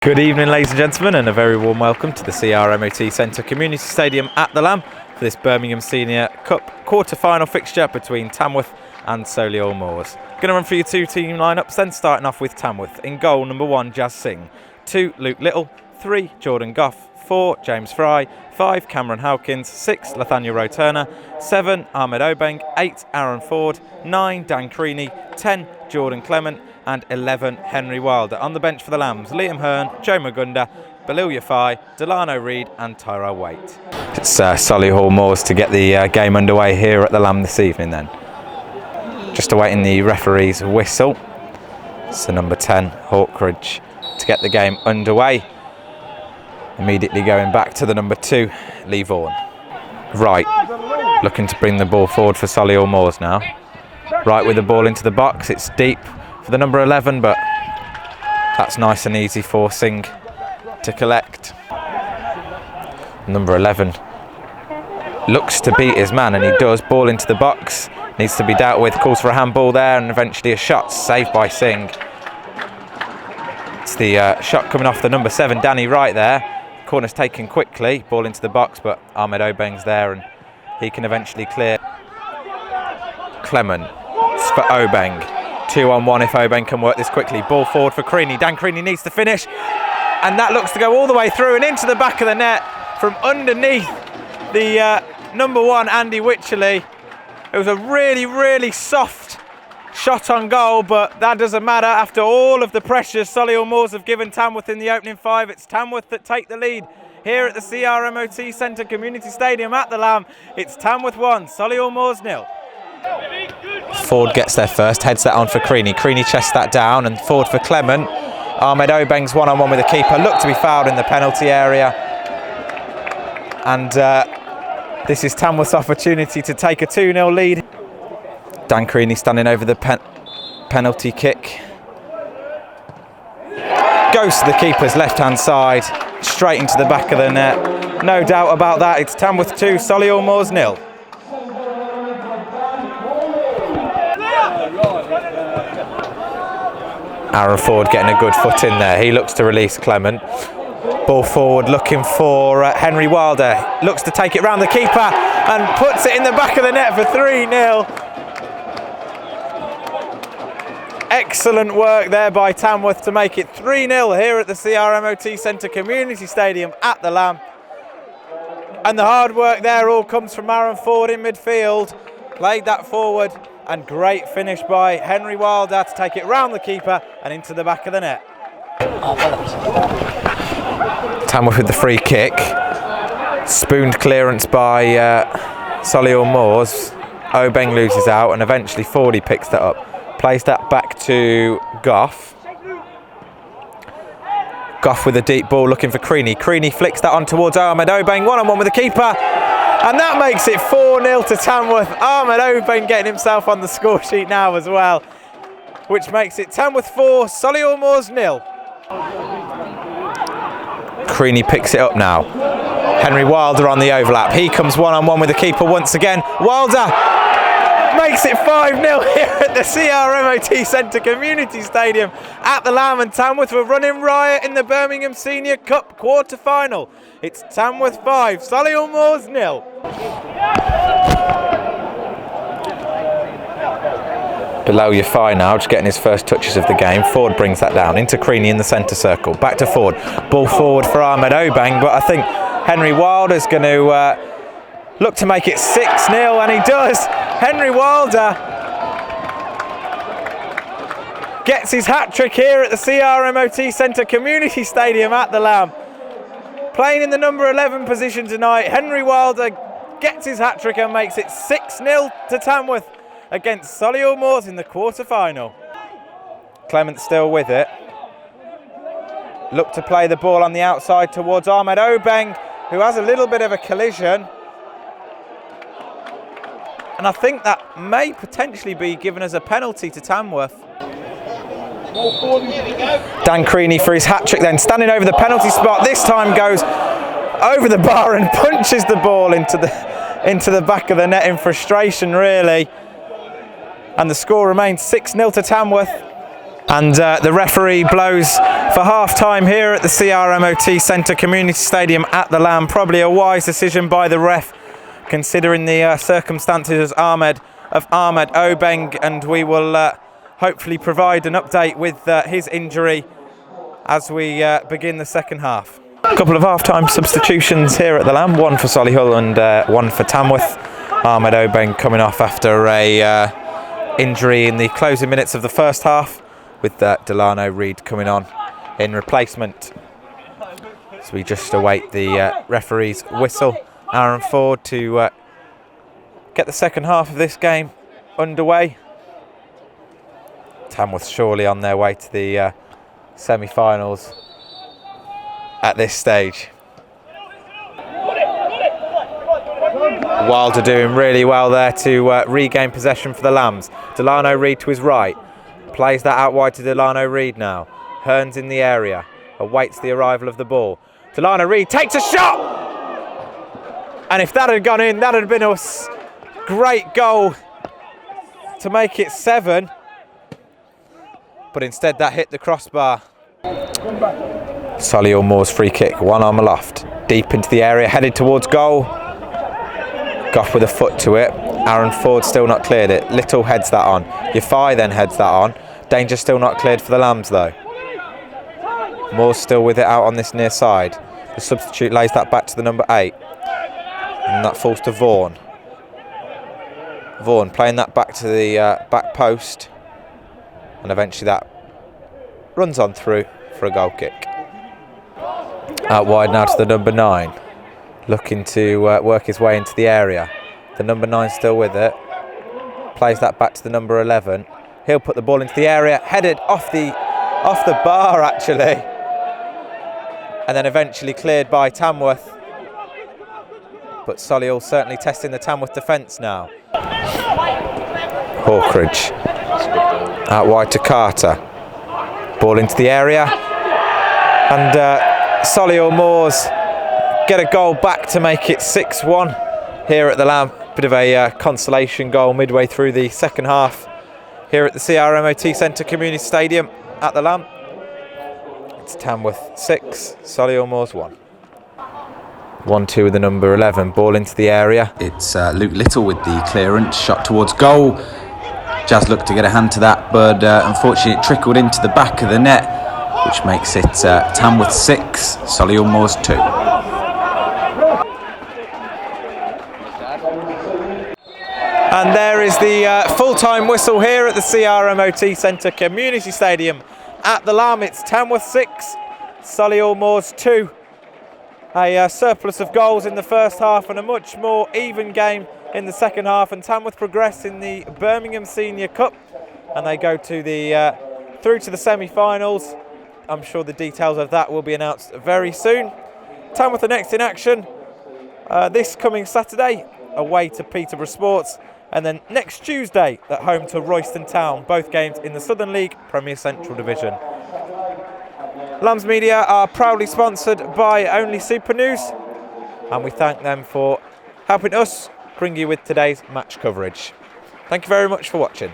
Good evening, ladies and gentlemen, and a very warm welcome to the CRMOT Centre Community Stadium at the Lamb for this Birmingham Senior Cup quarter-final fixture between Tamworth and Solihull Moors. Going to run through your two team lineups, then starting off with Tamworth. In goal, number 1, Jazz Singh. 2, Luke Little. 3, Jordan Goff. 4, James Fry. 5, Cameron Howkins. 6, Nathaniel Rowe-Turner. 7, Ahmed Obeng. 8, Aaron Ford. 9, Dan Creaney. 10, Jordan Clement. And 11, Henry Wilder. On the bench for the Lambs, Liam Hearn, Joe Magunda, Balil Yafai, Delano Reid and Tyrell Waite. It's Solihull Moors to get the game underway here at the Lamb this evening then. Just awaiting the referee's whistle. So number 10, Hawkridge, to get the game underway. Immediately going back to the number 2, Lee Vaughan. Right, looking to bring the ball forward for Solihull Moors now. Right with the ball into the box, it's deep for the number 11, but that's nice and easy for Singh to collect. Number 11 looks to beat his man, and he does. Ball into the box, needs to be dealt with, calls for a handball there, and eventually a shot saved by Singh. It's the shot coming off the number 7, Danny Wright there. Corner's taken quickly, ball into the box, but Ahmed Obeng's there and he can eventually clear. Clement for Obeng. 2-on-1 if Obeng can work this quickly. Ball forward for Creaney. Dan Creaney needs to finish, and that looks to go all the way through and into the back of the net from underneath the number 1, Andy Wycherley. It was a really soft shot on goal, but that doesn't matter after all of the pressure Solihull Moors have given Tamworth in the opening 5. It's Tamworth that take the lead here at the CRMOT Centre Community Stadium at the Lamb. It's Tamworth 1, Solihull Moors 0. Ford gets there first, heads that on for Creaney. Creaney chests that down, and Ford for Clement. Ahmed Obeng's one-on-one with the keeper. Looked to be fouled in the penalty area. And this is Tamworth's opportunity to take a 2-0 lead. Dan Creaney standing over the penalty kick. Goes to the keeper's left-hand side, straight into the back of the net. No doubt about that. It's Tamworth 2, Solihull Moors 0. Aaron Ford getting a good foot in there. He looks to release Clement. Ball forward looking for Henry Wilder. Looks to take it round the keeper and puts it in the back of the net for 3-0. Excellent work there by Tamworth to make it 3-0 here at the CRMOT Centre Community Stadium at the Lamb. And the hard work there all comes from Aaron Ford in midfield. Played that forward. And great finish by Henry Wilder to take it round the keeper and into the back of the net. Tamworth with the free kick. Spooned clearance by Solihull Moors. Obeng loses out, and eventually Fordy picks that up. Plays that back to Goff. Goff with a deep ball looking for Creaney. Creaney flicks that on towards Ahmed Obeng. One-on-one with the keeper. And that makes it 4-0 to Tamworth. Ahmed Obeng getting himself on the score sheet now as well, which makes it Tamworth 4, Solihull Moors 0. Creaney picks it up now. Henry Wilder on the overlap. He comes one-on-one with the keeper once again. Wilder makes it 5-0 here at the CRMOT Centre Community Stadium at the Lamb, and Tamworth were running riot in the Birmingham Senior Cup quarter-final. It's Tamworth 5, Solihull Moors 0. Below Yafai now, just getting his first touches of the game. Ford brings that down into Creaney in the centre circle. Back to Ford. Ball forward for Ahmed Obeng, but I think Henry Wilder's going to look to make it 6-0, and he does. Henry Wilder gets his hat-trick here at the CRMOT Centre Community Stadium at the Lamb. Playing in the number 11 position tonight, Henry Wilder gets his hat-trick and makes it 6-0 to Tamworth against Solihull Moors in the quarter-final. Clement still with it. Look to play the ball on the outside towards Ahmed Obeng, who has a little bit of a collision. And I think that may potentially be given as a penalty to Tamworth. Dan Creaney for his hat-trick then, standing over the penalty spot. This time goes over the bar and punches the ball into the back of the net in frustration, really. And the score remains 6-0 to Tamworth. And the referee blows for half-time here at the CRMOT Centre Community Stadium at the Lamb. Probably a wise decision by the ref, considering the circumstances of Ahmed Obeng, and we will hopefully provide an update with his injury as we begin the second half. A couple of half-time substitutions here at the Lamb, one for Solihull and one for Tamworth. Ahmed Obeng coming off after a injury in the closing minutes of the first half, with Delano Reid coming on in replacement. So we just await the referee's whistle. Aaron Ford to get the second half of this game underway. Tamworth surely on their way to the semi-finals at this stage. Wilder doing really well there to regain possession for the Lambs. Delano Reid to his right. Plays that out wide to Delano Reid now. Hearns in the area. Awaits the arrival of the ball. Delano Reid takes a shot! And if that had gone in, that would have been a great goal to make it 7. But instead that hit the crossbar. Solihull Moors free kick, one arm aloft. Deep into the area, headed towards goal. Goff with a foot to it. Aaron Ford still not cleared it. Little heads that on. Yafai then heads that on. Danger still not cleared for the Lambs though. Moores still with it out on this near side. The substitute lays that back to the number 8. And that falls to Vaughan. Vaughan playing that back to the back post. And eventually that runs on through for a goal kick. Out wide now to the number 9. Looking to work his way into the area. The number 9 still with it. Plays that back to the number 11. He'll put the ball into the area, headed off the bar actually. And then eventually cleared by Tamworth. But Solihull certainly testing the Tamworth defence now. Hawkridge. Out wide to Carter. Ball into the area. And Solihull Moors get a goal back to make it 6-1 here at the Lamb. Bit of a consolation goal midway through the second half here at the CRMOT Centre Community Stadium at the Lamb. It's Tamworth 6, Solihull Moors 1. 1-2 with the number 11. Ball into the area. It's Luke Little with the clearance. Shot towards goal. Jazz looked to get a hand to that, but unfortunately it trickled into the back of the net, which makes it Tamworth 6, Solihull Moors 2. And there is the full-time whistle here at the CRMOT Centre Community Stadium at the Lamb. It's Tamworth 6, Solihull Moors 2. A surplus of goals in the first half and a much more even game in the second half. And Tamworth progress in the Birmingham Senior Cup, and they go to the through to the semi-finals. I'm sure the details of that will be announced very soon. Tamworth are next in action this coming Saturday away to Peterborough Sports, and then next Tuesday at home to Royston Town, both games in the Southern League Premier Central Division. Lambs Media are proudly sponsored by Only Super News, and we thank them for helping us bring you with today's match coverage. Thank you very much for watching.